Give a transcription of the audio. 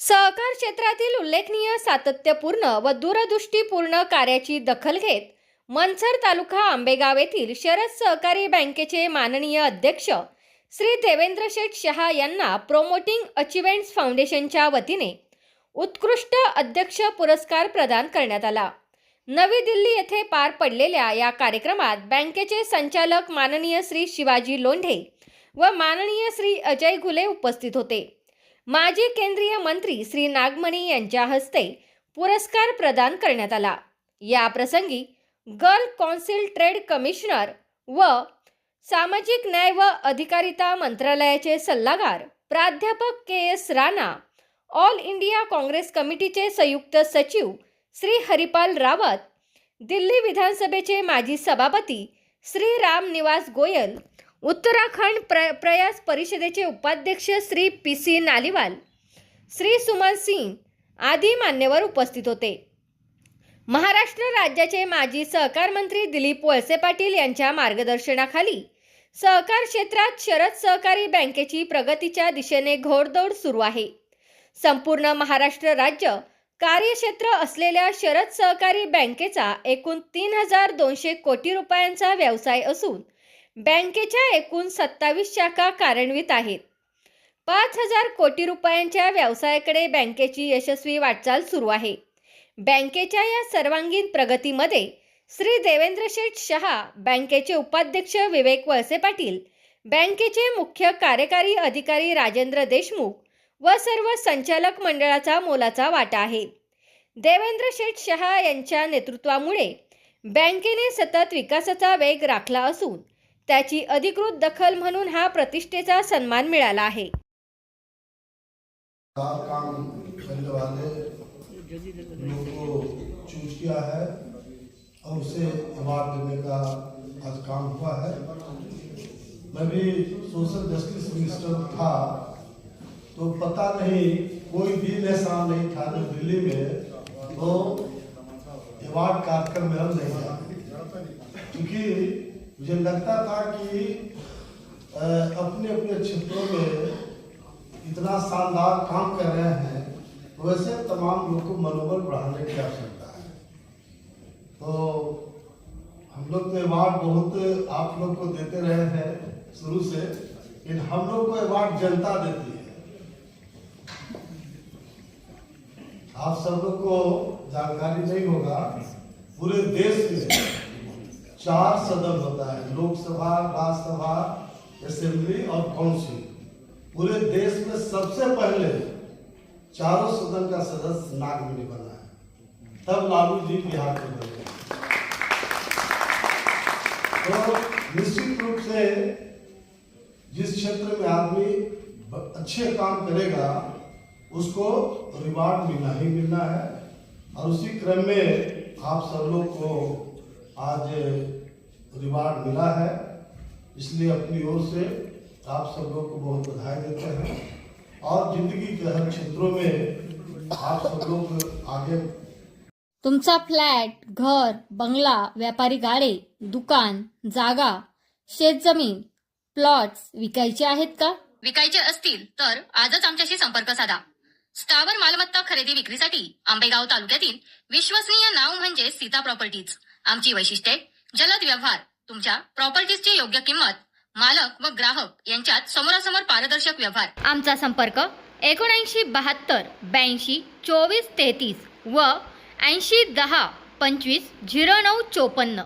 सहकार क्षेत्रातील उल्लेखनीय सातत्यपूर्ण व दूरदृष्टीपूर्ण कार्याची दखल घेत मनसर तालुका आंबेगाव येथील शरद सहकारी बँकेचे माननीय अध्यक्ष श्री देवेंद्र शेठ शहा यांना प्रोमोटिंग अचिव्हमेंट्स फाउंडेशनच्या वतीने उत्कृष्ट अध्यक्ष पुरस्कार प्रदान करण्यात आला। नवी दिल्ली येथे पार पडलेल्या या कार्यक्रमात बँकेचे संचालक माननीय श्री शिवाजी लोंढे व माननीय श्री अजय घुले उपस्थित होते। माजी केंद्रीय मंत्री श्री नागमणी यांच्या हस्ते पुरस्कार प्रदान करण्यात आला। या प्रसंगी गर्ल कौन्सिल ट्रेड कमिशनर व सामाजिक न्याय व अधिकारिता मंत्रालयाचे सल्लागार प्राध्यापक KS. Rana, all India Congress कमिटीचे संयुक्त सचिव श्री हरिपाल रावत, दिल्ली विधानसभेचे माजी सभापती श्री राम निवास गोयल, उत्तराखंड प्रयास परिषदेचे उपाध्यक्ष श्री पी.सी. नालीवाल, श्री सुमन सिंग आदी मान्यवर उपस्थित होते। महाराष्ट्र राज्याचे माजी सहकार मंत्री दिलीप वळसे पाटील यांच्या मार्गदर्शनाखाली सहकार क्षेत्रात शरद सहकारी बँकेची प्रगतीच्या दिशेने घोडदौड सुरू आहे। संपूर्ण महाराष्ट्र राज्य कार्यक्षेत्र असलेल्या शरद सहकारी बँकेचा एकूण 3,200 कोटी रुपयांचा व्यवसाय असून बँकेच्या एकूण 27 शाखा कार्यान्वित आहेत। 5,000 कोटी रुपयांच्या व्यवसायाकडे बँकेची यशस्वी वाटचाल सुरू आहे। बँकेच्या या सर्वांगीण प्रगतीमध्ये श्री देवेंद्र शेठ शहा, बँकेचे उपाध्यक्ष विवेक वळसे पाटील, बँकेचे मुख्य कार्यकारी अधिकारी राजेंद्र देशमुख व सर्व संचालक मंडळाचा मोलाचा वाटा आहे। देवेंद्र शेठ शहा यांच्या नेतृत्वामुळे बँकेने सतत विकासाचा वेग राखला असून त्याची अधिकृत दखल म्हणून हा प्रतिष्ठेचा सन्मान मिळाला आहे। चूज किया है और उसे अवार्ड देने का आज काम हुआ है। मैं भी सोशल जस्टिस मिनिस्टर था तो पता नहीं कोई दिन ऐसा नहीं था जो दिल्ली में तो अवार्ड कार्यक्रम में हम नहीं जाते, क्योंकि मुझे लगता था कि अपने अपने क्षेत्रों में इतना शानदार काम कर रहे हैं, वैसे तमाम लोग को मनोबल बढ़ाने की आवश्यकता है। तो हम लोग तो अवार्ड बहुत आप लोग को देते रहे हैं शुरू से, लेकिन हम लोग को अवार्ड जनता देती है। आप सब लोग को जानकारी नहीं होगा, पूरे देश में 4 सदन होता है, लोकसभा, राज्यसभा, असेंबली और काउंसिल। पूरे देश में सबसे पहले चारों सदन का सदस्य नागमणी बना है, तब लालू जी बिहार के बने। तो निश्चित रूप से जिस क्षेत्र में आदमी अच्छे काम करेगा उसको रिवार्ड मिलना ही मिलना है, और उसी क्रम में आप सब लोग को आज रिवार्ड मिला है। इसलिए अपनी ओर से आप सब लोग को बहुत बधाई देते हैं और जिंदगी के हर क्षेत्रों में आप सब लोग आगे। तुमचा फ्लॅट, घर, बंगला, व्यापारी गाडे, दुकान, जागा, शेतजमीन, प्लॉट्स विकायचे आहेत का? विकायचे असतील तर आजच आमच्याशी संपर्क साधा। स्थावर मालमत्ता खरेदी विक्रीसाठी आंबेगाव तालुक्यातील विश्वसनीय नाव म्हणजे सीता प्रॉपर्टीज। आमची वैशिष्ट्ये: जलद व्यवहार, तुमच्या प्रॉपर्टीजची योग्य किंमत, मालक व ग्राहक यांच्यात समोरासमोर पारदर्शक व्यवहार। आमचा संपर्क 7972 82 24 33 व 80 10 25 09 54।